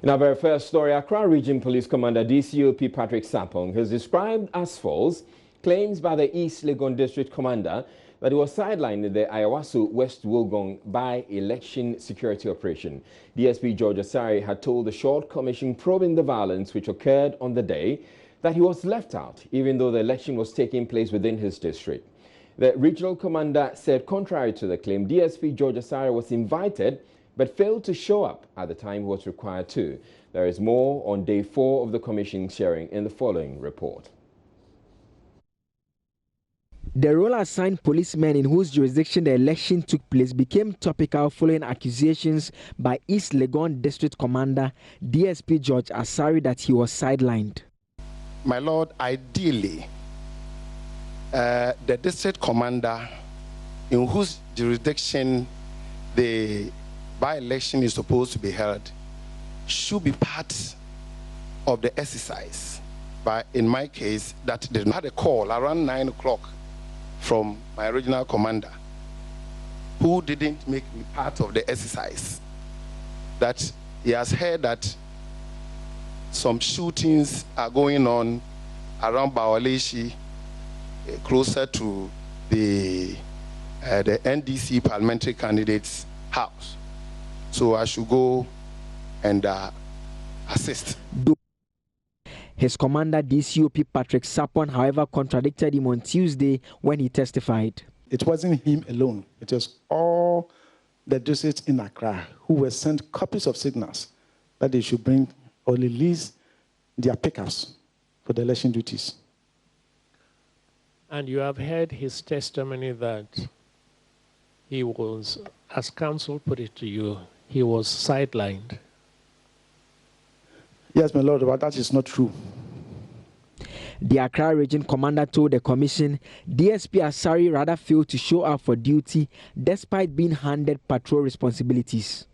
In our very first story, Accra Region Police Commander DCOP Patrick Sapong has described as false claims by the East Legon District Commander that he was sidelined in the Ayawaso West Wulgong by-election security operation. DSP George Asari had told the Short Commission probing the violence which occurred on the day that he was left out, even though the election was taking place within his district. The regional commander said, contrary to the claim, DSP George Asari was invited but failed to show up at the time he was required to. There is more on day 4 of the commission sharing in the following report. The role assigned policemen in whose jurisdiction the election took place became topical following accusations by East Legon District Commander DSP George Asari that he was sidelined. My Lord, ideally, the district commander in whose jurisdiction the by-election is supposed to be held should be part of the exercise. But in my case, that they had a call around 9 o'clock from my regional commander who didn't make me part of the exercise, that he has heard that some shootings are going on around Bawaleshi, closer to the NDC parliamentary candidate's house. So I should go and assist. His commander, DCOP Patrick Sapong, however, contradicted him on Tuesday when he testified. It wasn't him alone. It was all the districts in Accra who were sent copies of signals that they should bring or release their pickups for the election duties. And you have heard his testimony that he was, as counsel put it to you, he was sidelined. Yes, my Lord, but that is not true. The Accra Region Commander told the Commission DSP Asari rather failed to show up for duty despite being handed patrol responsibilities.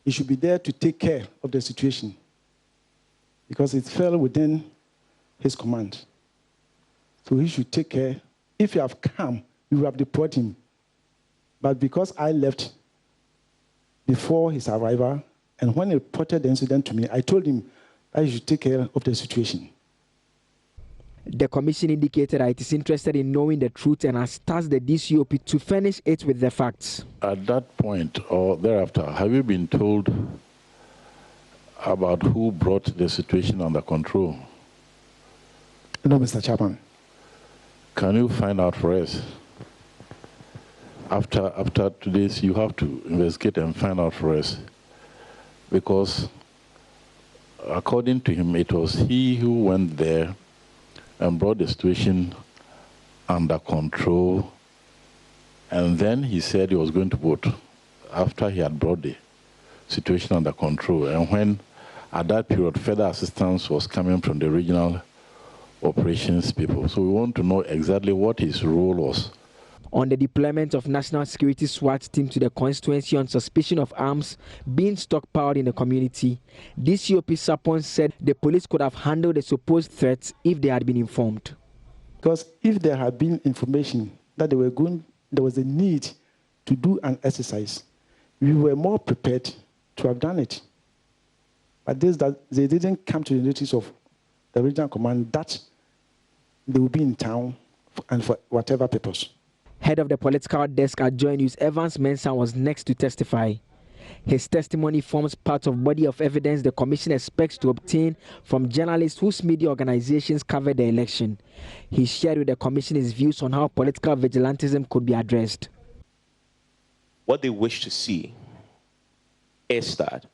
He should be there to take care of the situation because it fell within his command. So he should take care. If you have come, you have deported him. But because I left before his arrival, and when he reported the incident to me, I told him that he should take care of the situation. The Commission indicated that it is interested in knowing the truth and has tasked the DCOP to furnish it with the facts. At that point or thereafter, have you been told about who brought the situation under control? No, Mr. Chairman. Can you find out for us? After today's, you have to investigate and find out for us. Because according to him, it was he who went there and brought the situation under control. And then he said he was going to vote after he had brought the situation under control. And when, at that period, further assistance was coming from the regional operations people. So we want to know exactly what his role was. On the deployment of National Security SWAT team to the constituency on suspicion of arms being stockpiled in the community, DCOP Sapong said the police could have handled the supposed threats if they had been informed. Because if there had been information that there was a need to do an exercise, we were more prepared to have done it. But that they didn't come to the notice of the regional command that they will be in town and for whatever purpose. Head of the political desk at JoyNews, Evans Mensah, was next to testify. His testimony forms part of body of evidence the Commission expects to obtain from journalists whose media organizations covered the election. He shared with the Commission his views on how political vigilantism could be addressed. What they wish to see is that,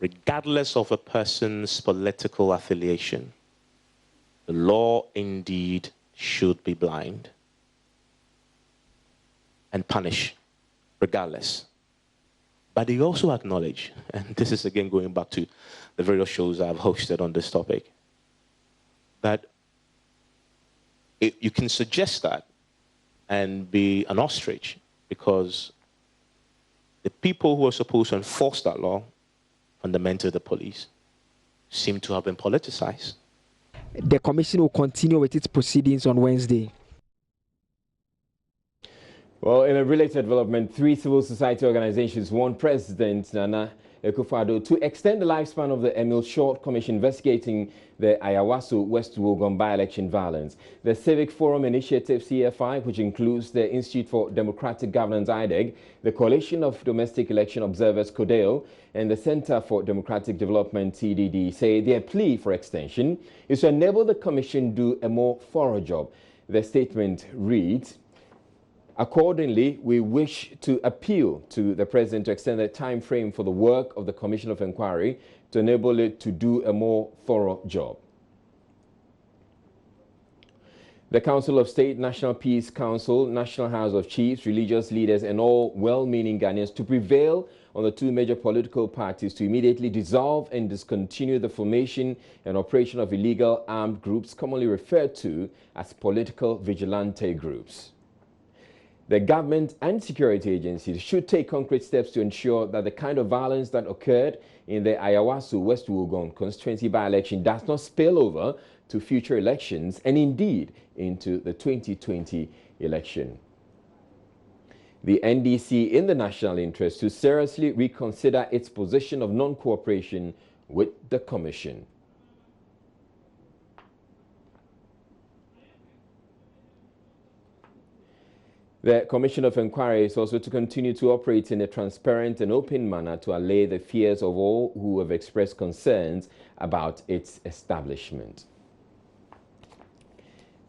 regardless of a person's political affiliation, the law indeed should be blind and punish regardless. But they also acknowledge, and this is again going back to the various shows I've hosted on this topic, that you can suggest that and be an ostrich because the people who are supposed to enforce that law, fundamentally the police, seem to have been politicized. The Commission will continue with its proceedings on Wednesday. Well, in a related development, 3 civil society organizations warned President Nana Akufo-Addo to extend the lifespan of the Emil Short Commission investigating the Ayawaso West Wuogon by-election violence. The Civic Forum Initiative CFI, which includes the Institute for Democratic Governance IDEG, the Coalition of Domestic Election Observers CODEO, and the Center for Democratic Development CDD, say their plea for extension is to enable the Commission do a more thorough job. The statement reads, accordingly, we wish to appeal to the President to extend the time frame for the work of the Commission of Inquiry to enable it to do a more thorough job. The Council of State, National Peace Council, National House of Chiefs, religious leaders and all well-meaning Ghanaians to prevail on the two major political parties to immediately dissolve and discontinue the formation and operation of illegal armed groups commonly referred to as political vigilante groups. The government and security agencies should take concrete steps to ensure that the kind of violence that occurred in the Ayawaso West Wuogon constituency by-election does not spill over to future elections and indeed into the 2020 election. The NDC, in the national interest, to seriously reconsider its position of non-cooperation with the Commission. The Commission of Inquiry is also to continue to operate in a transparent and open manner to allay the fears of all who have expressed concerns about its establishment.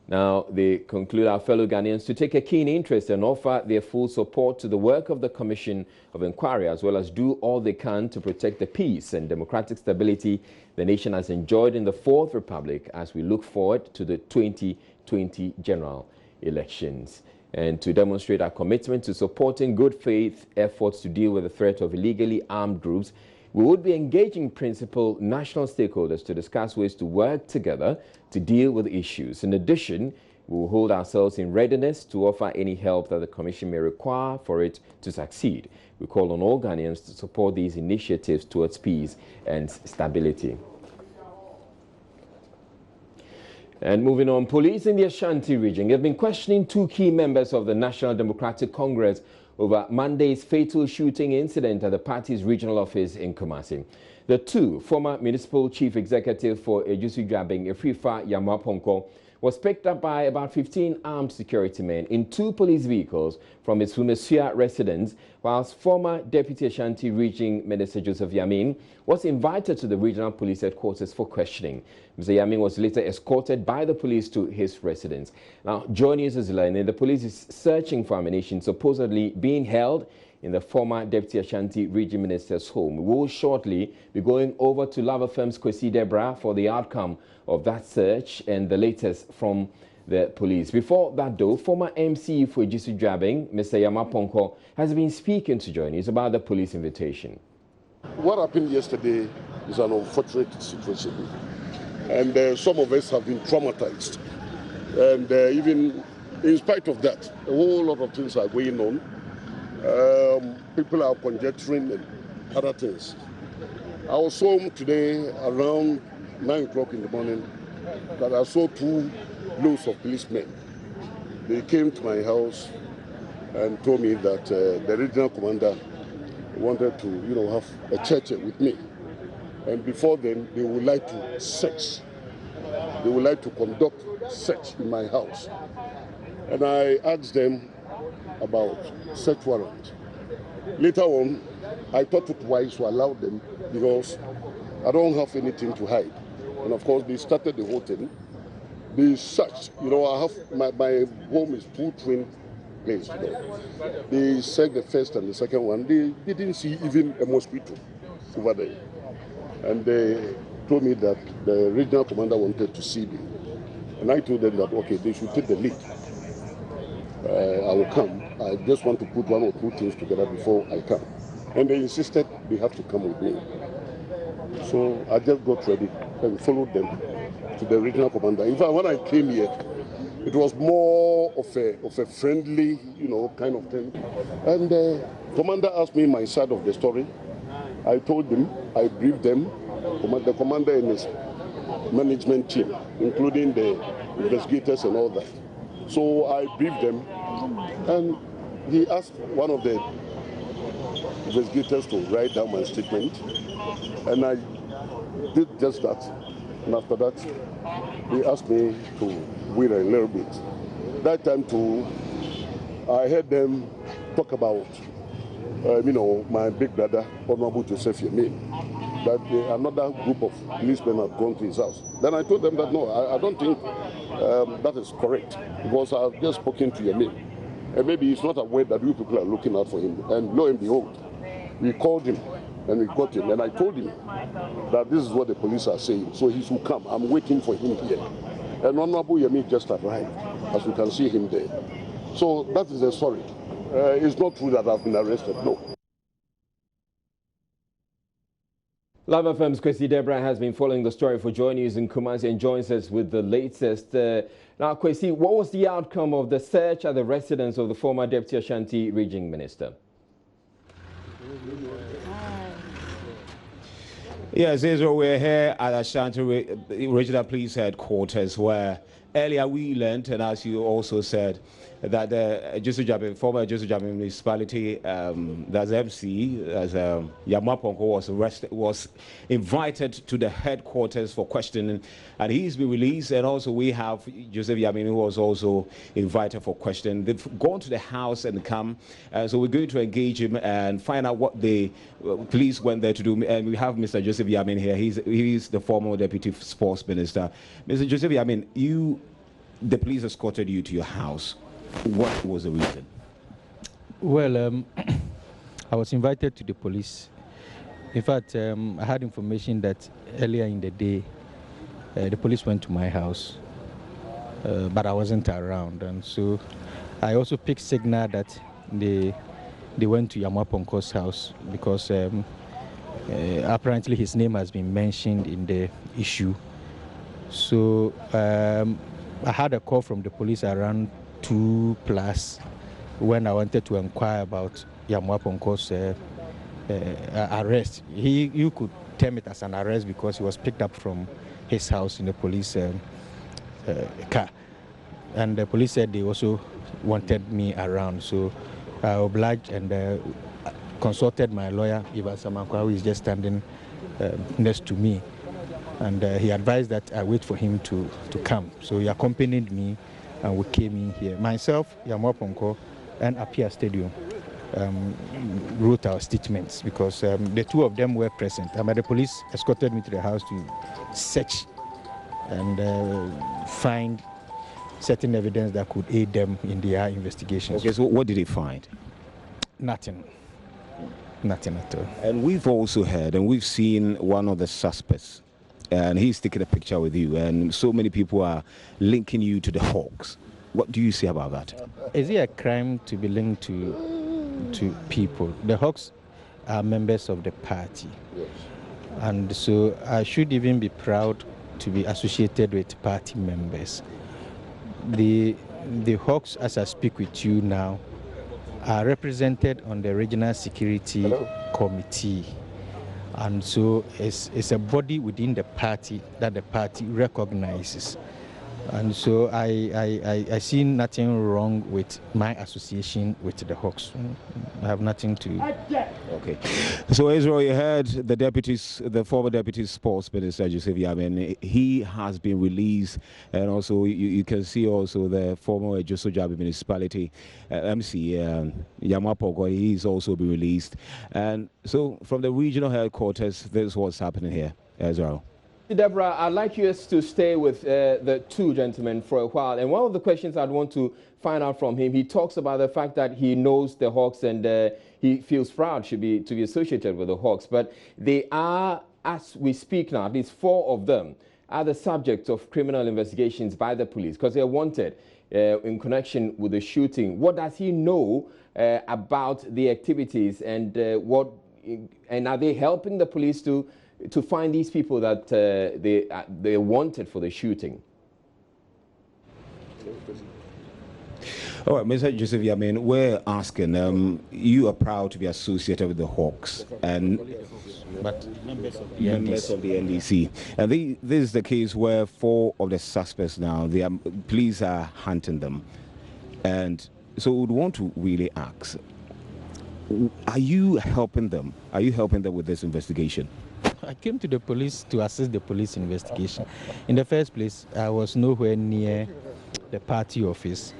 Now, they conclude our fellow Ghanaians to take a keen interest and offer their full support to the work of the Commission of Inquiry, as well as do all they can to protect the peace and democratic stability the nation has enjoyed in the Fourth Republic as we look forward to the 2020 general elections. And to demonstrate our commitment to supporting good faith efforts to deal with the threat of illegally armed groups, we would be engaging principal national stakeholders to discuss ways to work together to deal with issues. In addition, we will hold ourselves in readiness to offer any help that the Commission may require for it to succeed. We call on all Ghanaians to support these initiatives towards peace and stability. And moving on, police in the Ashanti region have been questioning two key members of the National Democratic Congress over Monday's fatal shooting incident at the party's regional office in Kumasi. The two, former municipal chief executive for Ejusujabing, Efrifa Yamaponko, was picked up by about 15 armed security men in two police vehicles from its Humesia residence, whilst former Deputy Ashanti Region Minister Joseph Yamin was invited to the regional police headquarters for questioning. Mr. Yamin was later escorted by the police to his residence. Now, JoyNews is learning the police is searching for ammunition supposedly being held in the former Deputy Ashanti Region Minister's home. We will shortly be going over to Lava Firm's Kwesi Debra for the outcome of that search and the latest from the police. Before that though, former MC for Ejusujabing, Mr. Yamaponko, has been speaking to JoyNews about the police invitation. What happened yesterday is an unfortunate situation, and some of us have been traumatized. And even in spite of that, a whole lot of things are going on. People are conjecturing and other things. I was home today around 9 o'clock in the morning that I saw two loads of policemen. They came to my house and told me that the regional commander wanted to, have a chat with me. And before then, they would like to search. They would like to conduct search in my house. And I asked them about search warrant. Later on, I thought it wise to allow them because I don't have anything to hide. And of course, they started the whole thing. They searched. I have my home is full twin place. They searched the first and the second one. They didn't see even a mosquito over there. And they told me that the regional commander wanted to see me. And I told them that, okay, they should take the lead. I will come. I just want to put one or two things together before I come. And they insisted they have to come with me. So I just got ready and followed them to the regional commander. In fact, when I came here, it was more of a friendly, kind of thing. And the commander asked me my side of the story. I told them, I briefed them, the commander and his management team, including the investigators and all that. So I briefed them, and he asked one of the investigators to write down my statement, and I did just that. And after that, they asked me to wait a little bit. That time too, I heard them talk about, my big brother, Honorable Joseph Yemin, that another group of policemen had gone to his house. Then I told them that no, I don't think that is correct, because I've just spoken to Yemin. And maybe he's not aware that you people are looking out for him. And lo and behold, we called him and we got him. And I told him that this is what the police are saying, so he should come. I'm waiting for him here. And Honorable Yemin just arrived, as you can see him there. So that is a story. It's not true that I've been arrested, no. Live FM's Kwesi Deborah has been following the story for Joy News in Kumasi and joins us with the latest. Now, Kwesi, what was the outcome of the search at the residence of the former Deputy Ashanti Region Minister? Yes, Israel, we're here at Ashanti Regional Police Headquarters, where earlier we learned, and as you also said, that the former Josu Jabe municipality, that's MC, as Yamaponko was invited to the headquarters for questioning, and he's been released. And also we have Joseph Yamin, who was also invited for questioning. They've gone to the house and come, so we're going to engage him and find out what the police went there to do. And we have Mr. Joseph Yamin here. He's the former Deputy Sports Minister. Mr. Joseph Yamin, the police escorted you to your house. What was the reason? Well, I was invited to the police. In fact, I had information that earlier in the day, the police went to my house, but I wasn't around. And so I also picked signal that they went to Yamaponko's house because apparently his name has been mentioned in the issue. So I had a call from the police around 2+ when I wanted to inquire about Yamaponko's arrest. You could term it as an arrest because he was picked up from his house in the police car. And the police said they also wanted me around. So I obliged and consulted my lawyer, Ivan Samankwa, who is just standing next to me. And he advised that I wait for him to come. So he accompanied me and we came in here. Myself, Yamaponko, and Apia Stadium wrote our statements because the two of them were present. The police escorted me to the house to search and find certain evidence that could aid them in their investigations. Okay, so what did they find? Nothing. Nothing at all. And we've also heard and we've seen one of the suspects, and he's taking a picture with you, and so many people are linking you to the Hawks. What do you say about that? Is it a crime to be linked to people? The Hawks are members of the party. Yes. And so I should even be proud to be associated with party members. The Hawks, as I speak with you now, are represented on the Regional Security Committee. And so it's a body within the party that the party recognizes. And so I see nothing wrong with my association with the Hawks. I have nothing to... Okay. So Israel, you heard the former Deputy Sports Minister, Joseph Yamin. He has been released, and also you can see also the former Josu Jabe municipality MC, Yamapogo, he's also been released. And so from the regional headquarters, this is what's happening here, Israel. Deborah, I'd like you to stay with the two gentlemen for a while. And one of the questions I'd want to find out from him, he talks about the fact that he knows the Hawks and he feels proud to be associated with the Hawks. But they are, as we speak now, at least 4 of them are the subject of criminal investigations by the police because they're wanted in connection with the shooting. What does he know about the activities and are they helping the police to find these people that they wanted for the shooting? All right, Mr. Joseph Yamin, we're asking, you are proud to be associated with the Hawks and members of the NDC. And this is the case where 4 of the suspects now, the police are hunting them. And so we would want to really ask, Are you helping them? Are you helping them with this investigation? I came to the police to assist the police investigation. In the first place, I was nowhere near the party office.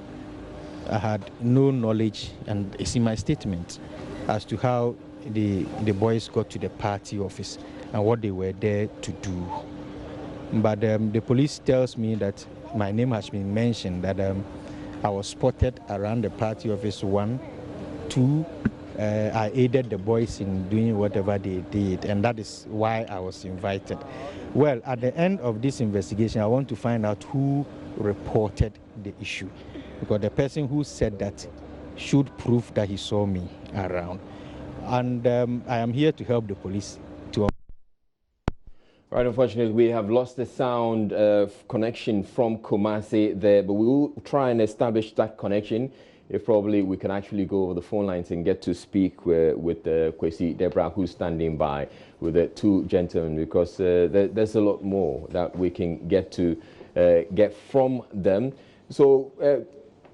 I had no knowledge, and it's in my statement, as to how the boys got to the party office and what they were there to do. But the police tells me that my name has been mentioned, that I was spotted around the party office, 1, 2, I aided the boys in doing whatever they did, and that is why I was invited. Well, at the end of this investigation, I want to find out who reported the issue, because the person who said that should prove that he saw me around. And I am here to help the police to... Right, unfortunately, we have lost the sound connection from Kumasi there, but we will try and establish that connection. If probably we can actually go over the phone lines and get to speak with Kwesi Deborah, who's standing by with the two gentlemen, because there's a lot more that we can get from them. So,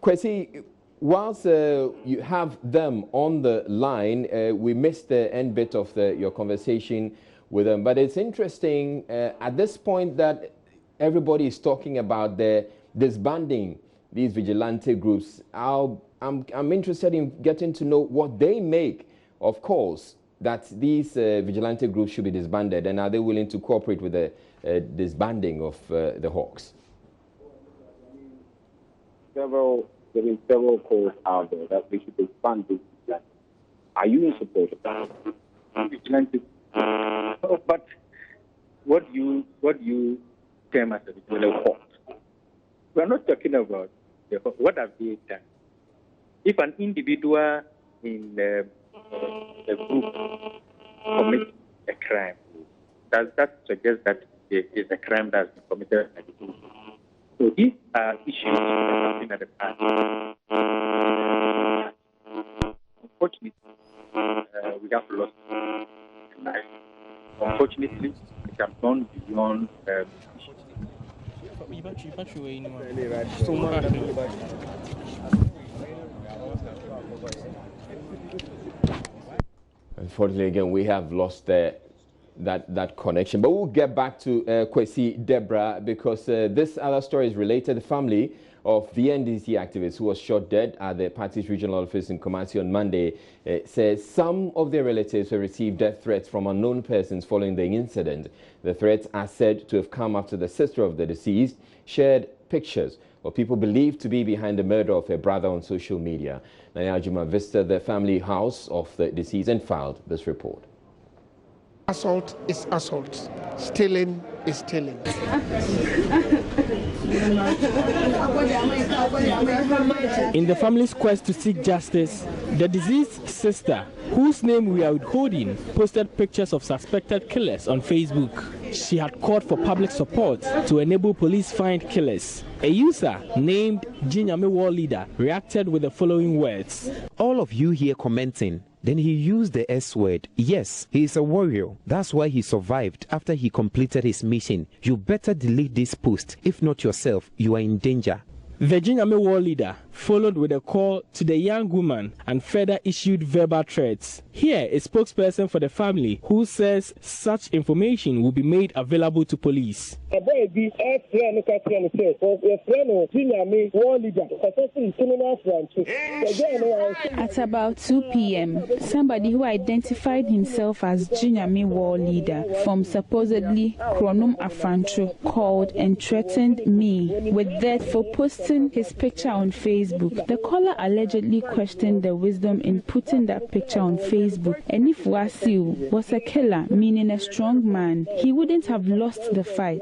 Kwesi, whilst you have them on the line, we missed the end bit of your conversation with them. But it's interesting at this point that everybody is talking about the disbanding these vigilante groups. I'm interested in getting to know what they make, of course, that these vigilante groups should be disbanded, and are they willing to cooperate with the disbanding of the Hawks? There are several calls out there that we should disband these vigilantes. Are you in support of that? Vigilantes? But what you term as a vigilante Hawk? We're not talking about what have they done. If an individual in the group commits a crime, does that suggest that it is a crime that has been committed at the group? So these are issues that have been at the past. Unfortunately, we have lost life. Unfortunately, it has gone beyond Unfortunately, again, we have lost that connection. But we'll get back to Kwesi Deborah, because this other story is related. The family of the NDC activist who was shot dead at the party's regional office in Kumasi on Monday says some of their relatives have received death threats from unknown persons following the incident. The threats are said to have come after the sister of the deceased shared pictures of people believed to be behind the murder of her brother on social media. Naya Juma visited the family house of the deceased and filed this report. Assault is assault. Stealing is stealing. In the family's quest to seek justice, the deceased sister, whose name we are withholding, posted pictures of suspected killers on Facebook. She had called for public support to enable police find killers. A user named Jinyame War Leader reacted with the following words. All of you here commenting. Then he used the S word. Yes, he is a warrior. That's why he survived after he completed his mission. You better delete this post. If not yourself, you are in danger. The Jinyame War Leader followed with a call to the young woman and further issued verbal threats. Here, a spokesperson for the family who says such information will be made available to police. At about 2 p.m., somebody who identified himself as Jinyame War Leader from supposedly Kronum Afrancho called and threatened me with death for posting his picture on Facebook. The caller allegedly questioned the wisdom in putting that picture on Facebook, and if Wasiu was a killer, meaning a strong man, he wouldn't have lost the fight.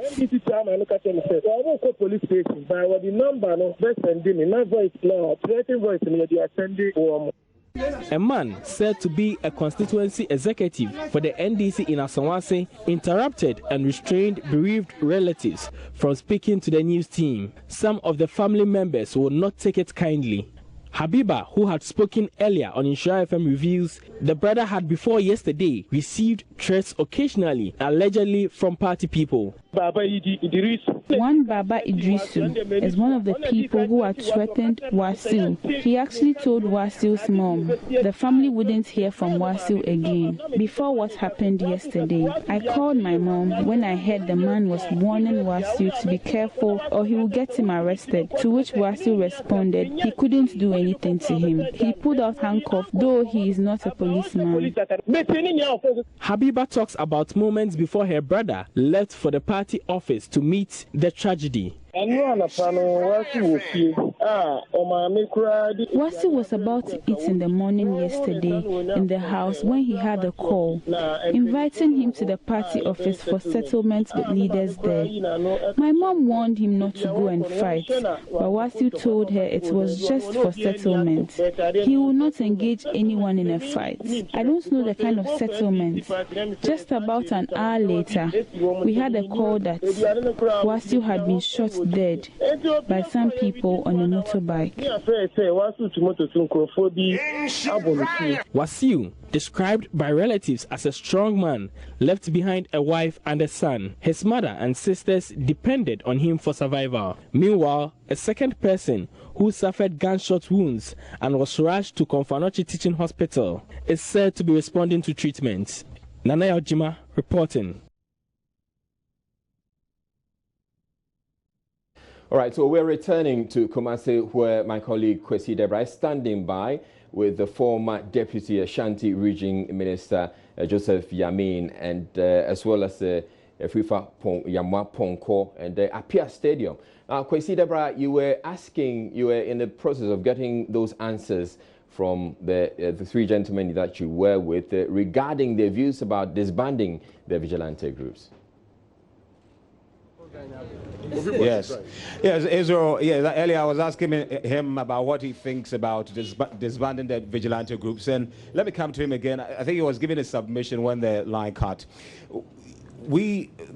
A man said to be a constituency executive for the NDC in Asawase interrupted and restrained bereaved relatives from speaking to the news team. Some of the family members will not take it kindly. Habiba, who had spoken earlier on Insura FM Reviews, the brother had before yesterday received threats occasionally, allegedly from party people. One Baba Idrisu is one of the people who had threatened Wasiu. He actually told Wasiu's mom. The family wouldn't hear from Wasiu again. Before what happened yesterday, I called my mom when I heard the man was warning Wasiu to be careful or he will get him arrested, to which Wasiu responded he couldn't do anything to him. He pulled out handcuffs, though he is not a policeman. Habiba talks about moments before her brother left for the party office to meet the tragedy. Wasi was about to eat in the morning yesterday in the house when he had a call, inviting him to the party office for settlement with leaders there. My mom warned him not to go and fight, but Wasi told her it was just for settlement. He will not engage anyone in a fight. I don't know the kind of settlement. Just about an hour later, we had a call that Wasi had been shot dead by some people on a motorbike. Wasiu, described by relatives as a strong man, left behind a wife and a son. His mother and sisters depended on him for survival. Meanwhile, a second person who suffered gunshot wounds and was rushed to Konfanochi Teaching Hospital is said to be responding to treatment. Nana Ojima reporting. All right, so we're returning to Kumasi, where my colleague Kwesi Debra is standing by with the former Deputy Ashanti Region Minister Joseph Yamin, and as well as FIFA Yamwa Ponko and the Apia Stadium. Kwesi Debra, you were in the process of getting those answers from the three gentlemen that you were with regarding their views about disbanding the vigilante groups. Yes, Israel. Yeah, earlier I was asking him about what he thinks about disbanding the vigilante groups, and let me come to him again. I think he was giving a submission when the line cut.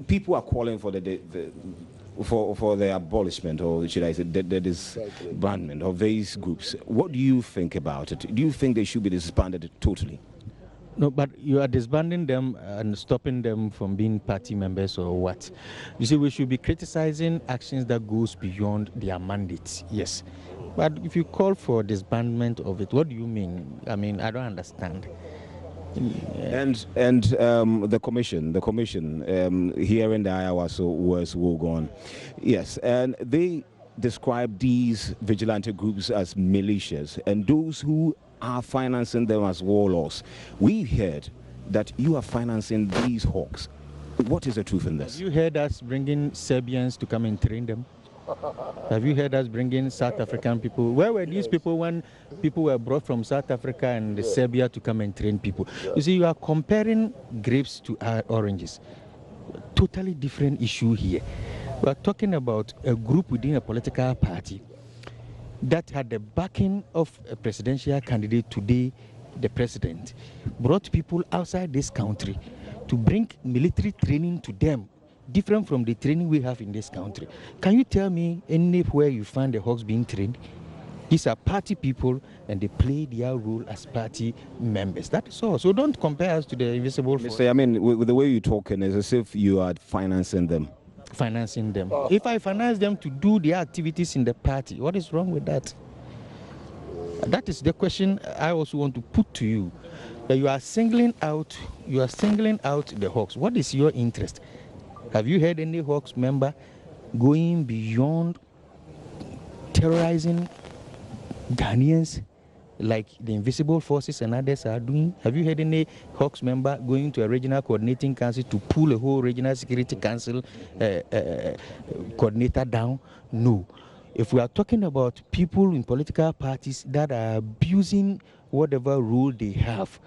People are calling for for the abolishment, or should I say, the disbandment of these groups. What do you think about it? Do you think they should be disbanded totally? No, but you are disbanding them and stopping them from being party members or what? You see, we should be criticizing actions that goes beyond their mandates, yes. But if you call for disbandment of it, what do you mean? I mean, I don't understand. And the commission here in the Ayawaso was Wogon. Yes, and they describe these vigilante groups as militias, and those who are financing them as warlords. We heard that you are financing these hawks. What is the truth in this? Have you heard us bringing Serbians to come and train them? Have you heard us bringing South African people? Where were these people when people were brought from South Africa and Serbia to come and train people? You see, you are comparing grapes to oranges. Totally different issue here. We are talking about a group within a political party that had the backing of a presidential candidate, today the president, brought people outside this country to bring military training to them, different from the training we have in this country. Can you tell me anywhere you find the Hawks being trained? These are party people and they play their role as party members. That is all. So don't compare us to the invisible force. I mean, with the way you're talking, it's as if you are financing them. Financing them. If I finance them to do their activities in the party, what is wrong with that? That is the question I also want to put to you. That you are singling out the Hawks. What is your interest? Have you heard any Hawks member going beyond terrorizing Ghanaians like the invisible forces and others are doing? Have you heard any Hawks member going to a regional coordinating council to pull a whole regional security council coordinator down? No. If we are talking about people in political parties that are abusing whatever rule they have,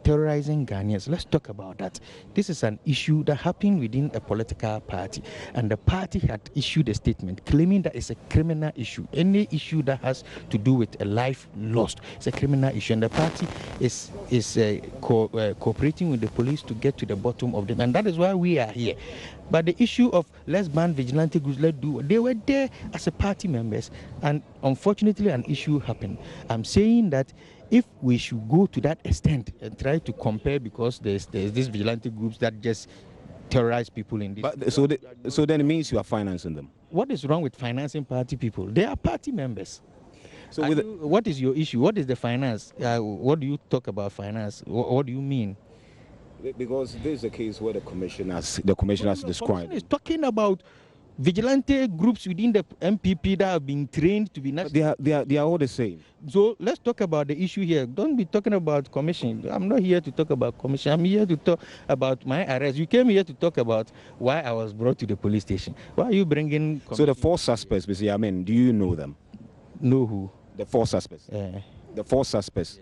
terrorizing Ghanaians, let's talk about that. This is an issue that happened within a political party, and the party had issued a statement claiming that it's a criminal issue. Any issue that has to do with a life lost, it's a criminal issue, and the party is cooperating with the police to get to the bottom of them, and that is why we are here. But the issue of let's ban vigilante groups, they were there as a party members, and unfortunately an issue happened. I'm saying that if we should go to that extent and try to compare, because there's these vigilante groups that just terrorize people in this. But so then it means you are financing them. What is wrong with financing party people? They are party members. So what is your issue? What is the finance? What do you talk about finance? What do you mean? Because this is a case where the commission has described. Is talking about vigilante groups within the MPP that have been trained to be national. They are all the same. So let's talk about the issue here. Don't be talking about commission. I'm not here to talk about commission. I'm here to talk about my arrest. You came here to talk about why I was brought to the police station. Why are you bringing commission? So the 4 suspects, Mr. Yamin, do you know them? Know who? The 4 suspects. The 4 suspects.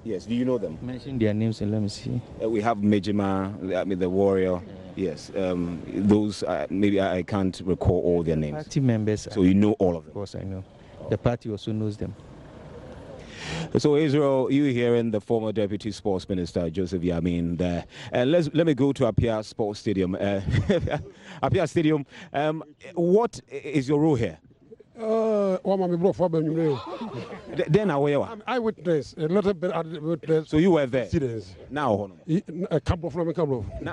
Yes. Do you know them? Mention their names and let me see. We have Mejima, the warrior. Yes. Those maybe I can't recall all their names. Party members. So you know all of them. Of course I know. The party also knows them. So Israel, you hearing the former Deputy Sports Minister Joseph Yamin there, and let me go to Apia Sports Stadium. Apia Stadium. What is your role here? Then I'm eyewitness, a little bit eyewitness. So you were there? Now?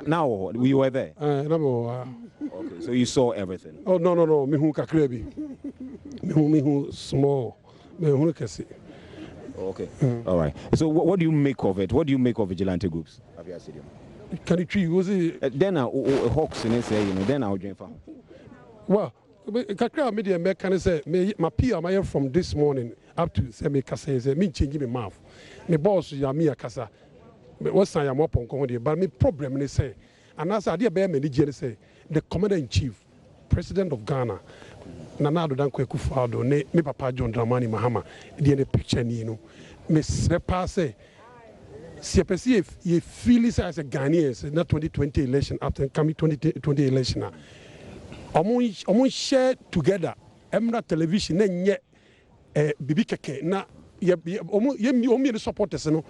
Now we were there? Okay, so you saw everything? Oh, no. Mihu kakrebi. Mihu small. Mihu kesi. Okay, all right. So what do you make of it? What do you make of vigilante groups? Can you treat then Hawks and say, then I'll join. Well, kakra media me can say my PR my from this morning up to say me kasa say me changing my mouth. Me boss ya me kasa. Me what say am up on but me problem ni say and as I dey be me say the commander in chief, president of Ghana, Nana Addo Dankwa Akufo-Addo, me papa John Dramani Mahama, the picture ni no. Me say CPC ye feel as a Ghanaians na 2020 election after coming 2020 election. Omo share together emra television na nye bibi keke na omo ye supporters no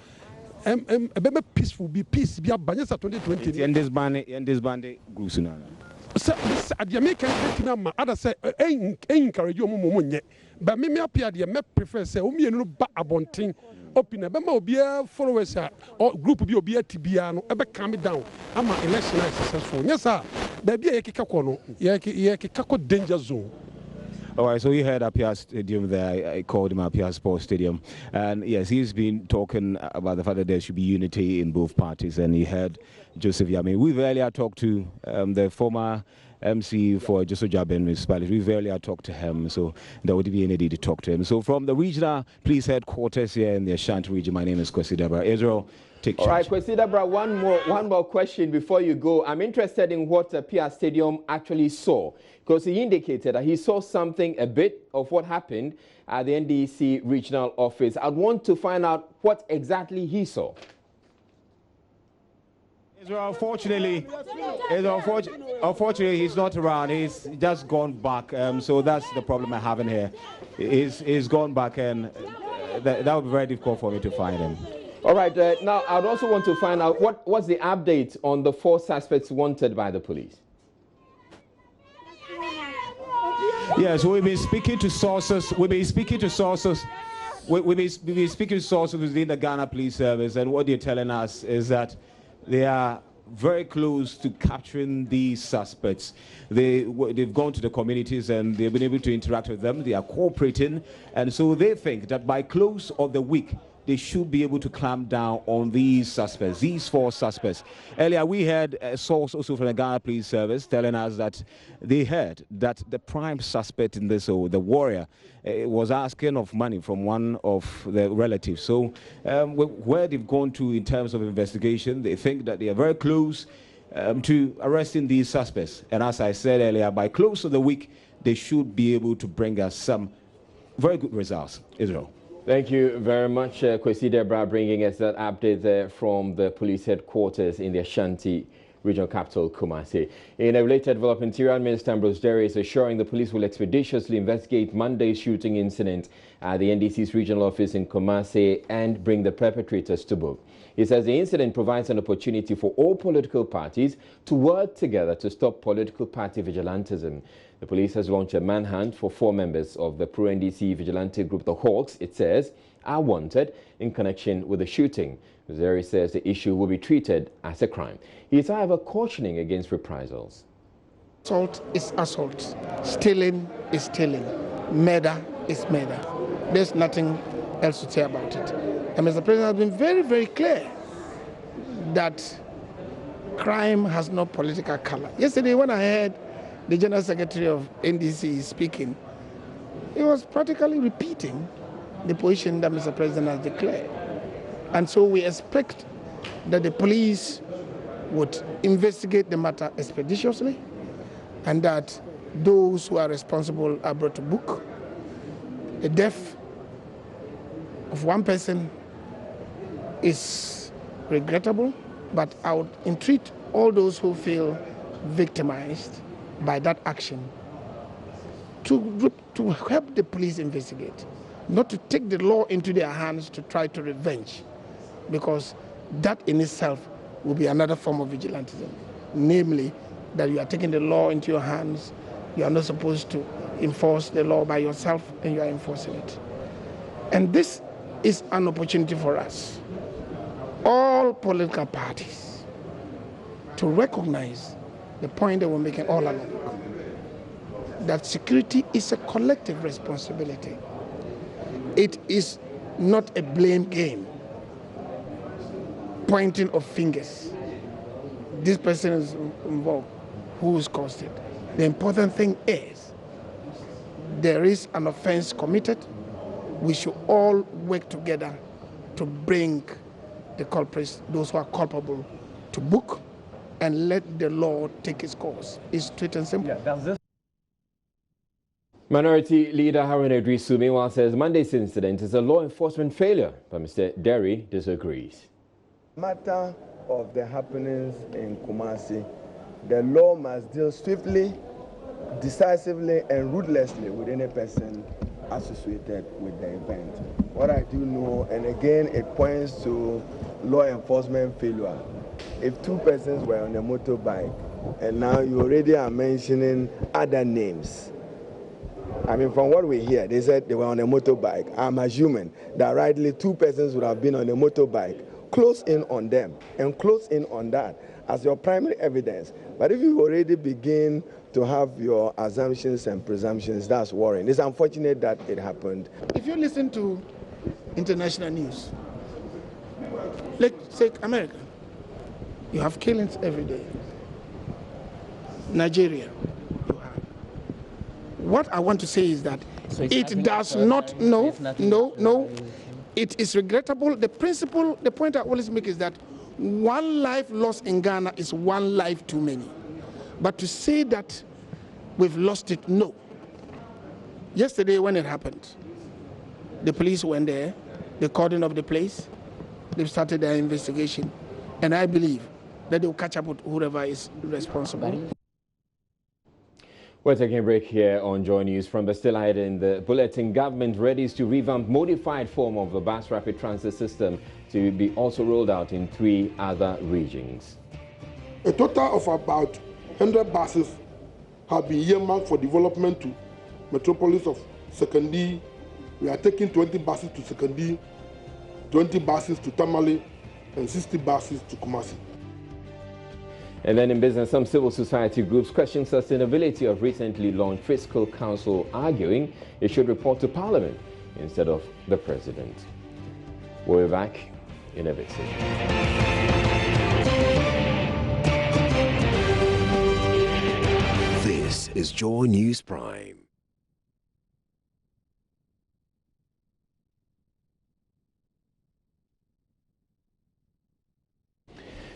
be peaceful be peace be abanyesa 2020 and this band groups na so the American na ma ada say encourage omo nye but me appear there me prefer say omo ye no ba abonten open be ma obi followers or group bi obi atibia no e be calm down ama election is successful yes sir baby ye kika ko no ye kika ko danger zone. All right, so you heard Apia Stadium there. I called him Apia Sports Stadium. And yes, he's been talking about the fact that there should be unity in both parties. And he heard Joseph Yamin. We've earlier talked to the former MC for Joseph Jabin municipality. We've earlier talked to him, so there would be any need to talk to him. So from the regional police headquarters here in the Ashanti region, my name is Kwesi Debra. Israel, take charge. All right, Kwesi Debra, one more question before you go. I'm interested in what Apia Stadium actually saw, because he indicated that he saw something, a bit of what happened at the NDC regional office. I'd want to find out what exactly he saw. Unfortunately, he's not around. He's just gone back. So that's the problem I'm having here. He's gone back, and that would be very difficult for me to find him. All right. Now, I'd also want to find out what's the update on the 4 suspects wanted by the police. Yes, we've been speaking to sources. We've been speaking to sources within the Ghana Police Service, and what they're telling us is that they are very close to capturing these suspects. They've gone to the communities and they've been able to interact with them. They are cooperating, and so they think that by close of the week, they should be able to clamp down on these suspects, these 4 suspects. Earlier, we had a source also from the Ghana Police Service telling us that they heard that the prime suspect in this, or the warrior, was asking of money from one of the relatives. So where they've gone to in terms of investigation, they think that they are very close to arresting these suspects. And as I said earlier, by close of the week, they should be able to bring us some very good results. Israel. Thank you very much, Kwesi Debra, bringing us that update there from the police headquarters in the Ashanti regional capital, Kumasi. In a related development, Interior Minister Ambrose Derry is assuring the police will expeditiously investigate Monday's shooting incident at the NDC's regional office in Kumasi and bring the perpetrators to book. He says the incident provides an opportunity for all political parties to work together to stop political party vigilantism. The police has launched a manhunt for 4 members of the pro-NDC vigilante group, the Hawks, it says, are wanted in connection with the shooting. Zeri says the issue will be treated as a crime. He is, however, cautioning against reprisals. Assault is assault. Stealing is stealing. Murder is murder. There's nothing else to say about it. And Mr. President has been very, very clear that crime has no political color. Yesterday, when I heard the General Secretary of NDC speaking, he was practically repeating the position that Mr. President has declared. And so we expect that the police would investigate the matter expeditiously and that those who are responsible are brought to book. The death of one person is regrettable, but I would entreat all those who feel victimized by that action to help the police investigate, not to take the law into their hands to try to revenge, because that in itself will be another form of vigilantism, namely that you are taking the law into your hands. You are not supposed to enforce the law by yourself, and you are enforcing it. And this is an opportunity for us, all political parties, to recognize the point that we're making all along, that security is a collective responsibility. It is not a blame game, pointing of fingers. This person is involved, who's caused it. The important thing is there is an offense committed. We should all work together to bring the culprits, those who are culpable, to book and let the law take its course. It's straight and simple. Yeah, Minority Leader Harun Idrisu meanwhile says Monday's incident is a law enforcement failure, but Mr. Derry disagrees. Matter of the happenings in Kumasi, the law must deal swiftly, decisively, and ruthlessly with any person associated with the event. What I do know, and again, it points to law enforcement failure. If two persons were on a motorbike, and now you already are mentioning other names. I mean, from what we hear, they said they were on a motorbike. I'm assuming that rightly two persons would have been on a motorbike. Close in on them and close in on that as your primary evidence. But if you already begin to have your assumptions and presumptions, that's worrying. It's unfortunate that it happened. If you listen to international news, let's take America. You have killings every day. Nigeria, you have. What I want to say is that it does not, no. It is regrettable. The point I always make is that one life lost in Ghana is one life too many. But to say that we've lost it, no. Yesterday when it happened, the police went there, they cordoned off the place, they've started their investigation, and I believe that they'll catch up with whoever is responsible. We're taking a break here on Joy News. From the still ahead in the bulletin, government readies to revamp modified form of the bus rapid transit system to be also rolled out in 3 other regions. A total of about 100 buses have been earmarked for development to metropolis of Sekandi. We are taking 20 buses to Sekandi, 20 buses to Tamale, and 60 buses to Kumasi. And then in business, some civil society groups question sustainability of recently launched fiscal council, arguing it should report to Parliament instead of the President. We'll be back in a bit. This is Joy News Prime.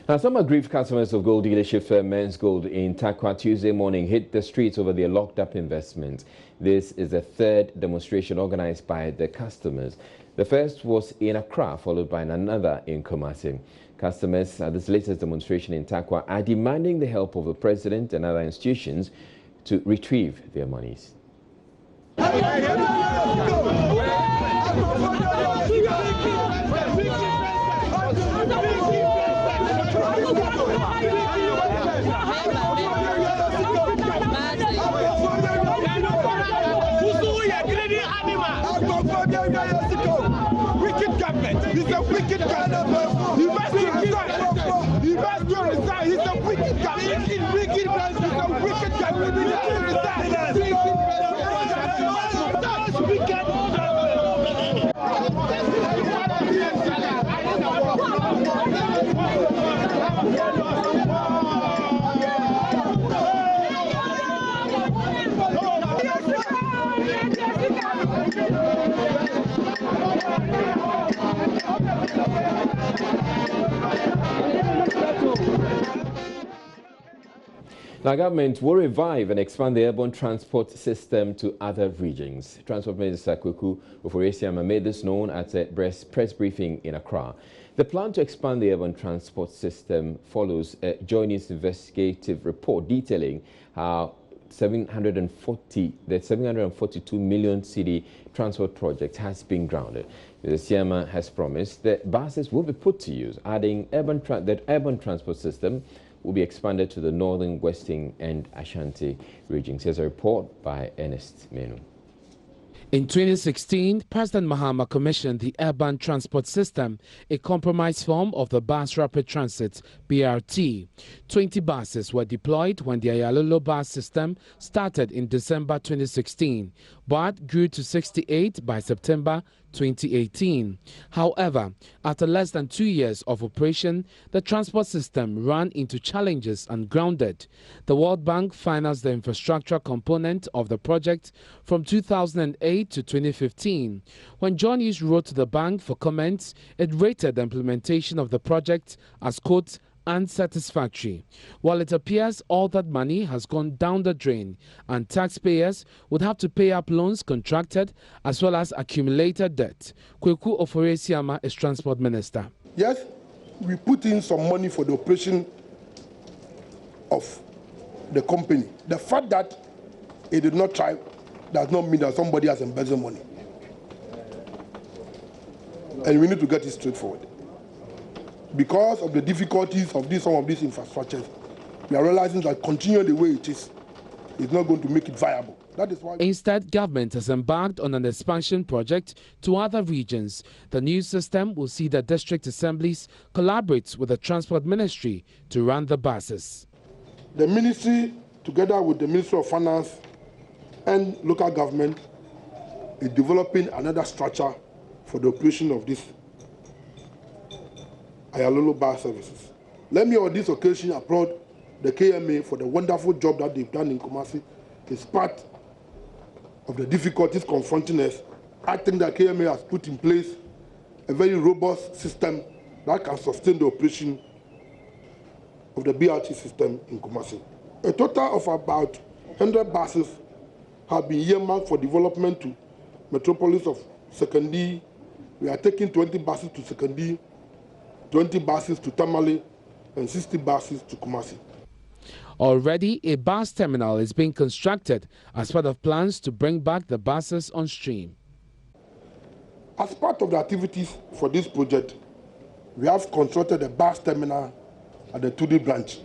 Now, some aggrieved customers of gold dealership firm Men's Gold in Takwa Tuesday morning hit the streets over their locked-up investments. This is the 3rd demonstration organized by the customers. The first was in Accra, followed by another in Kumasi. Customers at this latest demonstration in Takwa are demanding the help of the president and other institutions to retrieve their monies. government. He's a wicked guy. He must resign. He must resign. He's a wicked guy. Wicked president. He's a wicked guy. We need to resign. Now, government will revive and expand the urban transport system to other regions. Transport Minister Kweku Oforesiama made this known at a press briefing in Accra. The plan to expand the urban transport system follows a JoyNews investigative report detailing how the 742 million cedi transport project has been grounded. The Siama has promised that buses will be put to use, adding that urban transport system will be expanded to the northern, western and Ashanti regions. Here's a report by Ernest Menu. In 2016, President Mahama commissioned the Urban Transport System, a compromise form of the Bus Rapid Transit (BRT). 20 buses were deployed when the Ayalolo bus system started in December 2016, but grew to 68 by September 2018. However, after less than 2 years of operation, the transport system ran into challenges and grounded. The World Bank financed the infrastructure component of the project from 2008 to 2015. When JoyNews wrote to the bank for comments, it rated the implementation of the project as, quote, unsatisfactory. While it appears all that money has gone down the drain and taxpayers would have to pay up loans contracted as well as accumulated debt. Kweku Oforesiama is Transport Minister. Yes, we put in some money for the operation of the company. The fact that it did not try does not mean that somebody has embezzled money. And we need to get it straightforward. Because of the difficulties of some of these infrastructures, we are realizing that continuing the way it is not going to make it viable. That is why. Instead, government has embarked on an expansion project to other regions. The new system will see the district assemblies collaborate with the Transport Ministry to run the buses. The ministry, together with the Ministry of Finance and local government, is developing another structure for the operation of this Ayalolo bus services. Let me on this occasion applaud the KMA for the wonderful job that they've done in Kumasi. It's part of the difficulties confronting us. I think that KMA has put in place a very robust system that can sustain the operation of the BRT system in Kumasi. A total of about 100 buses have been earmarked for development to metropolis of Sekandi. We are taking 20 buses to Sekandi, 20 buses to Tamale, and 60 buses to Kumasi. Already, a bus terminal is being constructed as part of plans to bring back the buses on stream. As part of the activities for this project, we have constructed a bus terminal at the Tudi branch.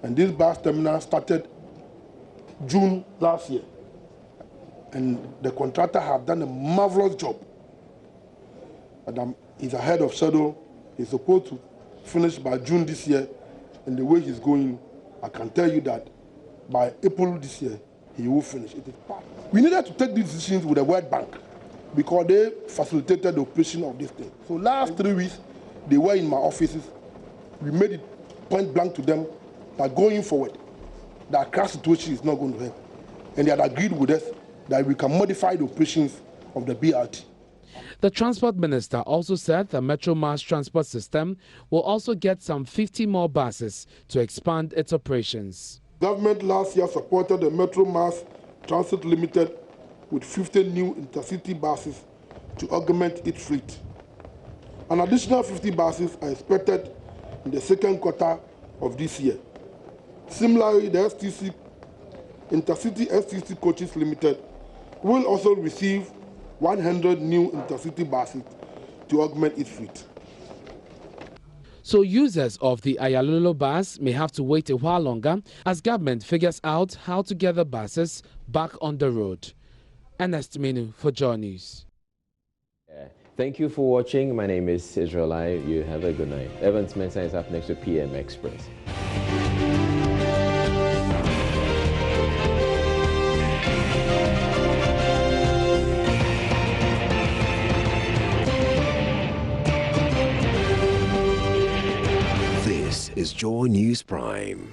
And this bus terminal started June last year. And the contractor has done a marvelous job. And he's ahead of schedule. He's supposed to finish by June this year. And the way he's going, I can tell you that by April this year, he will finish. It is part. We needed to take these decisions with the World Bank because they facilitated the operation of this thing. So last 3 weeks, they were in my offices. We made it point blank to them that going forward, the Accra situation is not going to help. And they had agreed with us that we can modify the operations of the BRT. The Transport Minister also said the Metro Mass Transport System will also get some 50 more buses to expand its operations. Government last year supported the Metro Mass Transit Limited with 50 new intercity buses to augment its fleet. An additional 50 buses are expected in the second quarter of this year. Similarly, the Intercity STC Coaches Limited will also receive 100 new intercity buses to augment its fleet. So users of the Ayalolo bus may have to wait a while longer as government figures out how to get the buses back on the road. Ernest Menu for JoyNews. Thank you for watching. My name is Israel I. You have a good night. Evans Mensah is up next to PM Express. This is JoyNews Prime.